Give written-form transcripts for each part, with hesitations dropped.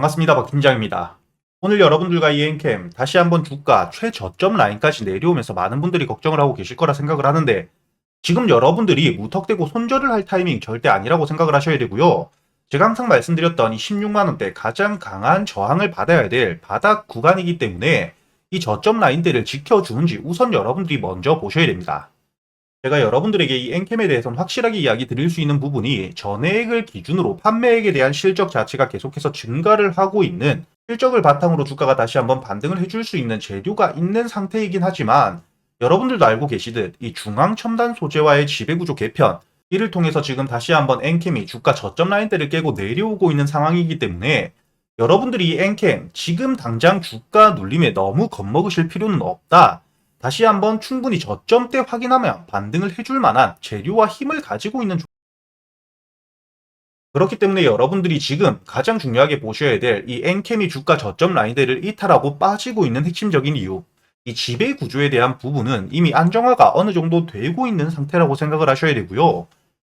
반갑습니다. 박팀장입니다. 오늘 여러분들과 이 엔캠 다시 한번 주가 최저점 라인까지 내려오면서 많은 분들이 걱정을 하고 계실 거라 생각을 하는데, 지금 여러분들이 무턱대고 손절을 할 타이밍 절대 아니라고 생각을 하셔야 되고요. 제가 항상 말씀드렸던 이 16만원대 가장 강한 저항을 받아야 될 바닥 구간이기 때문에 이 저점 라인대를 지켜주는지 우선 여러분들이 먼저 보셔야 됩니다. 제가 여러분들에게 이 엔캠에 대해서는 확실하게 이야기 드릴 수 있는 부분이, 전액을 기준으로 판매액에 대한 실적 자체가 계속해서 증가를 하고 있는, 실적을 바탕으로 주가가 다시 한번 반등을 해줄 수 있는 재료가 있는 상태이긴 하지만, 여러분들도 알고 계시듯 이 중앙 첨단 소재와의 지배구조 개편, 이를 통해서 지금 다시 한번 엔캠이 주가 저점 라인대를 깨고 내려오고 있는 상황이기 때문에, 여러분들이 이 엔캠 지금 당장 주가 눌림에 너무 겁먹으실 필요는 없다. 다시 한번 충분히 저점대 확인하면 반등을 해줄 만한 재료와 힘을 가지고 있는 그렇기 때문에 여러분들이 지금 가장 중요하게 보셔야 될 이 엔캠이 주가 저점 라인대를 이탈하고 빠지고 있는 핵심적인 이유, 이 지배 구조에 대한 부분은 이미 안정화가 어느 정도 되고 있는 상태라고 생각을 하셔야 되고요.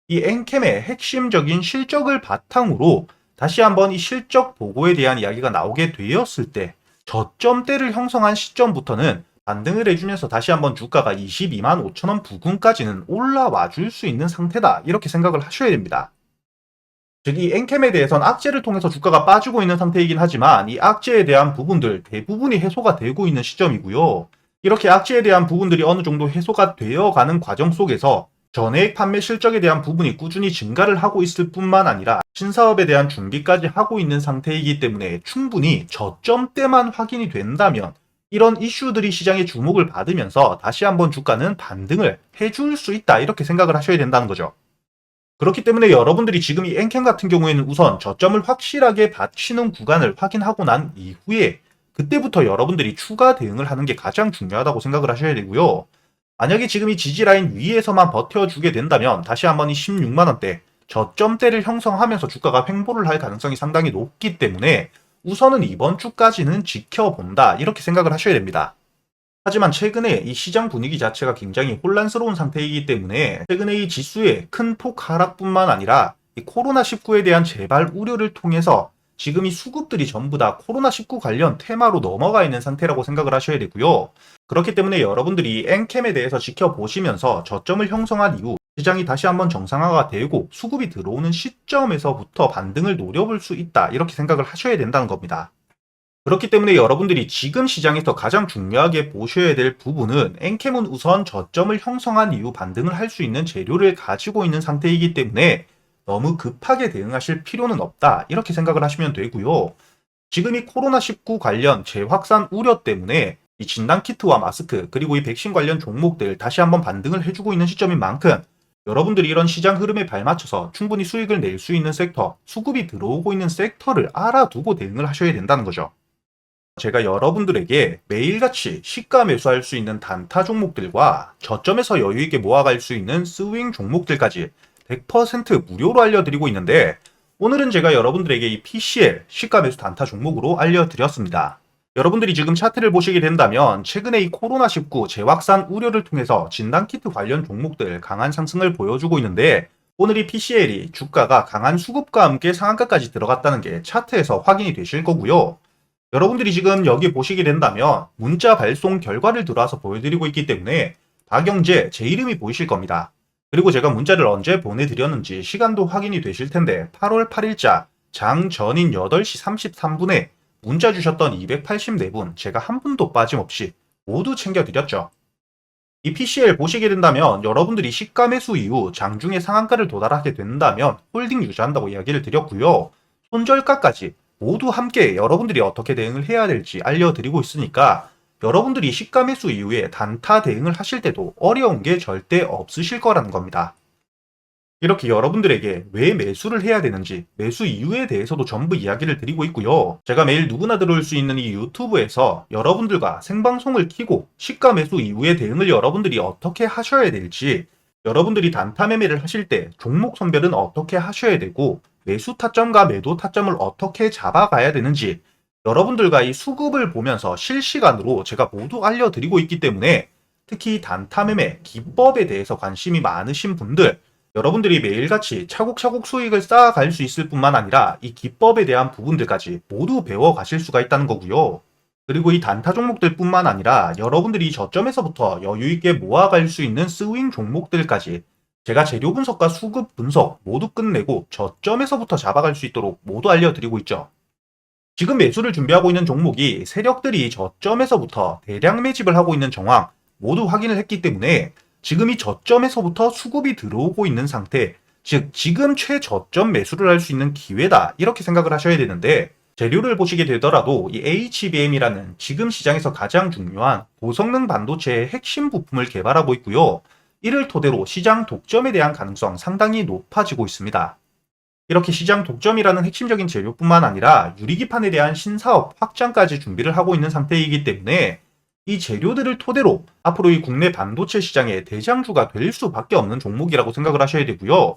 이 엔캠의 핵심적인 실적을 바탕으로 다시 한번 이 실적 보고에 대한 이야기가 나오게 되었을 때, 저점대를 형성한 시점부터는 반등을 해주면서 다시 한번 주가가 22만 5천원 부근까지는 올라와 줄 수 있는 상태다, 이렇게 생각을 하셔야 됩니다. 즉, 이 엔캠에 대해서는 악재를 통해서 주가가 빠지고 있는 상태이긴 하지만, 이 악재에 대한 부분들 대부분이 해소가 되고 있는 시점이고요. 이렇게 악재에 대한 부분들이 어느 정도 해소가 되어가는 과정 속에서 전액 판매 실적에 대한 부분이 꾸준히 증가를 하고 있을 뿐만 아니라 신사업에 대한 준비까지 하고 있는 상태이기 때문에, 충분히 저점대만 확인이 된다면 이런 이슈들이 시장의 주목을 받으면서 다시 한번 주가는 반등을 해줄 수 있다, 이렇게 생각을 하셔야 된다는 거죠. 그렇기 때문에 여러분들이 지금 이 엔캠 같은 경우에는 우선 저점을 확실하게 받치는 구간을 확인하고 난 이후에, 그때부터 여러분들이 추가 대응을 하는 게 가장 중요하다고 생각을 하셔야 되고요. 만약에 지금 이 지지라인 위에서만 버텨주게 된다면 다시 한번 이 16만원대 저점대를 형성하면서 주가가 횡보를 할 가능성이 상당히 높기 때문에 우선은 이번 주까지는 지켜본다, 이렇게 생각을 하셔야 됩니다. 하지만 최근에 이 시장 분위기 자체가 굉장히 혼란스러운 상태이기 때문에, 최근에 이 지수의 큰 폭 하락뿐만 아니라 이 코로나19에 대한 재발 우려를 통해서 지금 이 수급들이 전부 다 코로나19 관련 테마로 넘어가 있는 상태라고 생각을 하셔야 되고요. 그렇기 때문에 여러분들이 엔캠에 대해서 지켜보시면서 저점을 형성한 이후 시장이 다시 한번 정상화가 되고 수급이 들어오는 시점에서부터 반등을 노려볼 수 있다, 이렇게 생각을 하셔야 된다는 겁니다. 그렇기 때문에 여러분들이 지금 시장에서 가장 중요하게 보셔야 될 부분은, 엔캠은 우선 저점을 형성한 이후 반등을 할 수 있는 재료를 가지고 있는 상태이기 때문에 너무 급하게 대응하실 필요는 없다, 이렇게 생각을 하시면 되고요. 지금 이 코로나19 관련 재확산 우려 때문에 이 진단키트와 마스크, 그리고 이 백신 관련 종목들 다시 한번 반등을 해주고 있는 시점인 만큼, 여러분들이 이런 시장 흐름에 발맞춰서 충분히 수익을 낼 수 있는 섹터, 수급이 들어오고 있는 섹터를 알아두고 대응을 하셔야 된다는 거죠. 제가 여러분들에게 매일같이 시가 매수할 수 있는 단타 종목들과 저점에서 여유있게 모아갈 수 있는 스윙 종목들까지 100% 무료로 알려드리고 있는데, 오늘은 제가 여러분들에게 이 PCL 시가 매수 단타 종목으로 알려드렸습니다. 여러분들이 지금 차트를 보시게 된다면 최근에 이 코로나19 재확산 우려를 통해서 진단키트 관련 종목들 강한 상승을 보여주고 있는데, 오늘 이 PCL이 주가가 강한 수급과 함께 상한가까지 들어갔다는 게 차트에서 확인이 되실 거고요. 여러분들이 지금 여기 보시게 된다면 문자 발송 결과를 들어와서 보여드리고 있기 때문에 박영재 제 이름이 보이실 겁니다. 그리고 제가 문자를 언제 보내드렸는지 시간도 확인이 되실 텐데, 8월 8일자 장 전인 8시 33분에 문자 주셨던 284분 제가 한 분도 빠짐없이 모두 챙겨드렸죠. 이 PCL 보시게 된다면 여러분들이 시가 매수 이후 장중에 상한가를 도달하게 된다면 홀딩 유지한다고 이야기를 드렸고요. 손절가까지 모두 함께 여러분들이 어떻게 대응을 해야 될지 알려드리고 있으니까, 여러분들이 시가 매수 이후에 단타 대응을 하실 때도 어려운 게 절대 없으실 거라는 겁니다. 이렇게 여러분들에게 왜 매수를 해야 되는지, 매수 이유에 대해서도 전부 이야기를 드리고 있고요. 제가 매일 누구나 들어올 수 있는 이 유튜브에서 여러분들과 생방송을 켜고 시가 매수 이후의 대응을 여러분들이 어떻게 하셔야 될지, 여러분들이 단타 매매를 하실 때 종목 선별은 어떻게 하셔야 되고, 매수 타점과 매도 타점을 어떻게 잡아가야 되는지 여러분들과 이 수급을 보면서 실시간으로 제가 모두 알려드리고 있기 때문에, 특히 단타 매매 기법에 대해서 관심이 많으신 분들, 여러분들이 매일같이 차곡차곡 수익을 쌓아갈 수 있을 뿐만 아니라 이 기법에 대한 부분들까지 모두 배워 가실 수가 있다는 거고요. 그리고 이 단타 종목들 뿐만 아니라 여러분들이 저점에서부터 여유있게 모아갈 수 있는 스윙 종목들까지 제가 재료 분석과 수급 분석 모두 끝내고 저점에서부터 잡아갈 수 있도록 모두 알려드리고 있죠. 지금 매수를 준비하고 있는 종목이 세력들이 저점에서부터 대량 매집을 하고 있는 정황 모두 확인을 했기 때문에 지금 이 저점에서부터 수급이 들어오고 있는 상태, 즉 지금 최저점 매수를 할 수 있는 기회다 이렇게 생각을 하셔야 되는데, 재료를 보시게 되더라도 이 HBM이라는 지금 시장에서 가장 중요한 고성능 반도체의 핵심 부품을 개발하고 있고요. 이를 토대로 시장 독점에 대한 가능성 상당히 높아지고 있습니다. 이렇게 시장 독점이라는 핵심적인 재료뿐만 아니라 유리기판에 대한 신사업 확장까지 준비를 하고 있는 상태이기 때문에 이 재료들을 토대로 앞으로 이 국내 반도체 시장의 대장주가 될 수밖에 없는 종목이라고 생각을 하셔야 되고요.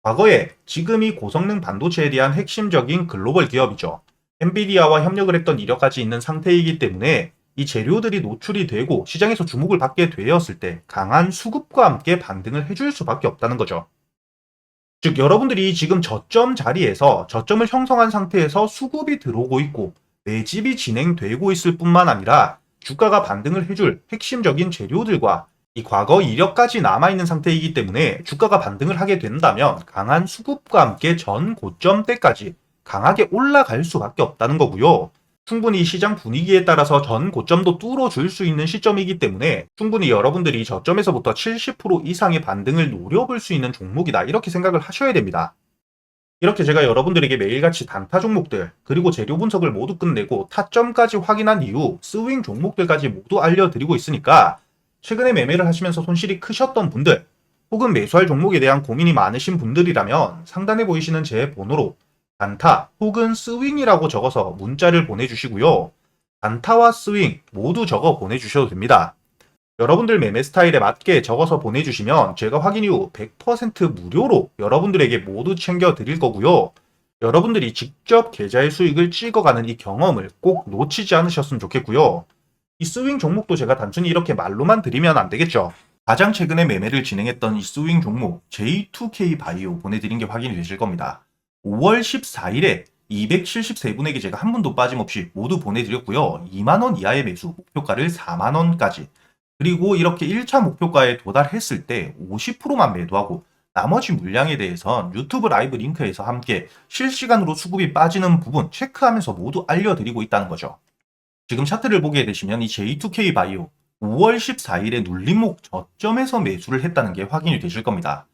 과거에 지금 이 고성능 반도체에 대한 핵심적인 글로벌 기업이죠. 엔비디아와 협력을 했던 이력까지 있는 상태이기 때문에 이 재료들이 노출이 되고 시장에서 주목을 받게 되었을 때 강한 수급과 함께 반등을 해줄 수밖에 없다는 거죠. 즉 여러분들이 지금 저점 자리에서 저점을 형성한 상태에서 수급이 들어오고 있고 매집이 진행되고 있을 뿐만 아니라 주가가 반등을 해줄 핵심적인 재료들과 이 과거 이력까지 남아있는 상태이기 때문에 주가가 반등을 하게 된다면 강한 수급과 함께 전 고점대까지 강하게 올라갈 수밖에 없다는 거고요. 충분히 시장 분위기에 따라서 전 고점도 뚫어줄 수 있는 시점이기 때문에 충분히 여러분들이 저점에서부터 70% 이상의 반등을 노려볼 수 있는 종목이다 이렇게 생각을 하셔야 됩니다. 이렇게 제가 여러분들에게 매일같이 단타 종목들 그리고 재료 분석을 모두 끝내고 타점까지 확인한 이후 스윙 종목들까지 모두 알려드리고 있으니까 최근에 매매를 하시면서 손실이 크셨던 분들 혹은 매수할 종목에 대한 고민이 많으신 분들이라면 상단에 보이시는 제 번호로 단타 혹은 스윙이라고 적어서 문자를 보내주시고요. 단타와 스윙 모두 적어 보내주셔도 됩니다. 여러분들 매매 스타일에 맞게 적어서 보내주시면 제가 확인 이후 100% 무료로 여러분들에게 모두 챙겨 드릴 거고요. 여러분들이 직접 계좌의 수익을 찍어가는 이 경험을 꼭 놓치지 않으셨으면 좋겠고요. 이 스윙 종목도 제가 단순히 이렇게 말로만 드리면 안 되겠죠. 가장 최근에 매매를 진행했던 이 스윙 종목 J2K 바이오 보내드린 게 확인이 되실 겁니다. 5월 14일에 273분에게 제가 한 분도 빠짐없이 모두 보내드렸고요. 2만원 이하의 매수 목표가를 4만원까지, 그리고 이렇게 1차 목표가에 도달했을 때 50%만 매도하고 나머지 물량에 대해선 유튜브 라이브 링크에서 함께 실시간으로 수급이 빠지는 부분 체크하면서 모두 알려드리고 있다는 거죠. 지금 차트를 보게 되시면 이 J2K 바이오 5월 14일에 눌림목 저점에서 매수를 했다는 게 확인이 되실 겁니다.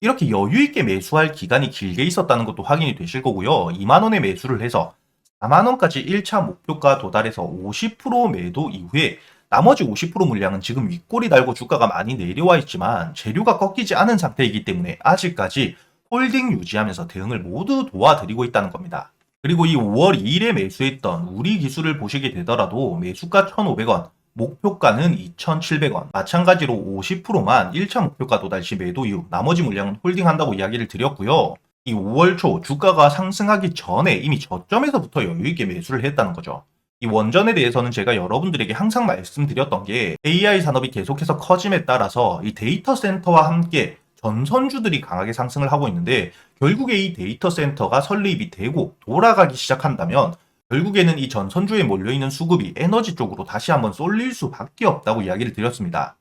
이렇게 여유있게 매수할 기간이 길게 있었다는 것도 확인이 되실 거고요. 2만원에 매수를 해서 4만원까지 1차 목표가 도달해서 50% 매도 이후에 나머지 50% 물량은 지금 윗골이 달고 주가가 많이 내려와 있지만 재료가 꺾이지 않은 상태이기 때문에 아직까지 홀딩 유지하면서 대응을 모두 도와드리고 있다는 겁니다. 그리고 이 5월 2일에 매수했던 우리 기술을 보시게 되더라도 매수가 1,500원, 목표가는 2,700원, 마찬가지로 50%만 1차 목표가 도달 시 매도 이후 나머지 물량은 홀딩한다고 이야기를 드렸고요. 이 5월 초 주가가 상승하기 전에 이미 저점에서부터 여유있게 매수를 했다는 거죠. 이 원전에 대해서는 제가 여러분들에게 항상 말씀드렸던 게 AI 산업이 계속해서 커짐에 따라서 이 데이터 센터와 함께 전선주들이 강하게 상승을 하고 있는데, 결국에 이 데이터 센터가 설립이 되고 돌아가기 시작한다면 결국에는 이 전선주에 몰려있는 수급이 에너지 쪽으로 다시 한번 쏠릴 수밖에 없다고 이야기를 드렸습니다.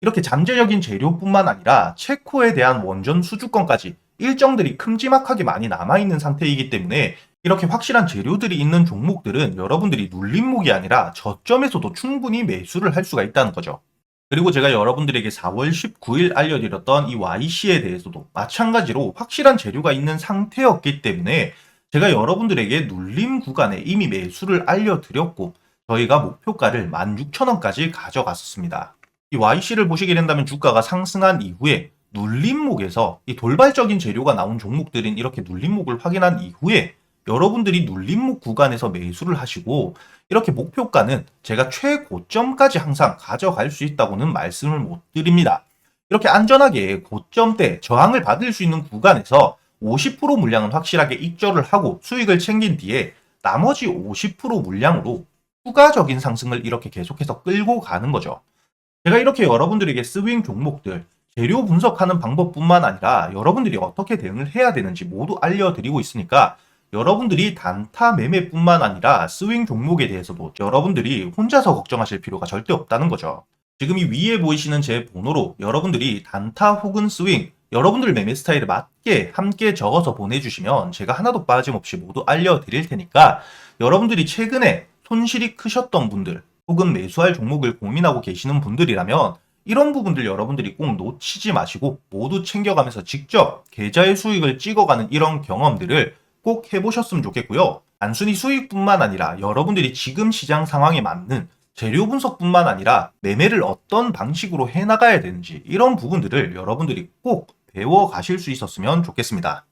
이렇게 잠재적인 재료뿐만 아니라 체코에 대한 원전 수주권까지 일정들이 큼지막하게 많이 남아있는 상태이기 때문에 이렇게 확실한 재료들이 있는 종목들은 여러분들이 눌림목이 아니라 저점에서도 충분히 매수를 할 수가 있다는 거죠. 그리고 제가 여러분들에게 4월 19일 알려드렸던 이 YC에 대해서도 마찬가지로 확실한 재료가 있는 상태였기 때문에 제가 여러분들에게 눌림 구간에 이미 매수를 알려드렸고 저희가 목표가를 16,000원까지 가져갔었습니다. 이 YC를 보시게 된다면 주가가 상승한 이후에 눌림목에서 이 돌발적인 재료가 나온 종목들인 이렇게 눌림목을 확인한 이후에 여러분들이 눌림목 구간에서 매수를 하시고 이렇게 목표가는 제가 최고점까지 항상 가져갈 수 있다고는 말씀을 못 드립니다. 이렇게 안전하게 고점대 저항을 받을 수 있는 구간에서 50% 물량은 확실하게 익절을 하고 수익을 챙긴 뒤에 나머지 50% 물량으로 추가적인 상승을 이렇게 계속해서 끌고 가는 거죠. 제가 이렇게 여러분들에게 스윙 종목들, 재료 분석하는 방법뿐만 아니라 여러분들이 어떻게 대응을 해야 되는지 모두 알려드리고 있으니까 여러분들이 단타 매매뿐만 아니라 스윙 종목에 대해서도 여러분들이 혼자서 걱정하실 필요가 절대 없다는 거죠. 지금 이 위에 보이시는 제 번호로 여러분들이 단타 혹은 스윙, 여러분들 매매 스타일에 맞게 함께 적어서 보내주시면 제가 하나도 빠짐없이 모두 알려드릴 테니까 여러분들이 최근에 손실이 크셨던 분들 혹은 매수할 종목을 고민하고 계시는 분들이라면 이런 부분들 여러분들이 꼭 놓치지 마시고 모두 챙겨가면서 직접 계좌의 수익을 찍어가는 이런 경험들을 꼭 해보셨으면 좋겠고요. 단순히 수익뿐만 아니라 여러분들이 지금 시장 상황에 맞는 재료 분석뿐만 아니라 매매를 어떤 방식으로 해나가야 되는지 이런 부분들을 여러분들이 꼭 배워 가실 수 있었으면 좋겠습니다.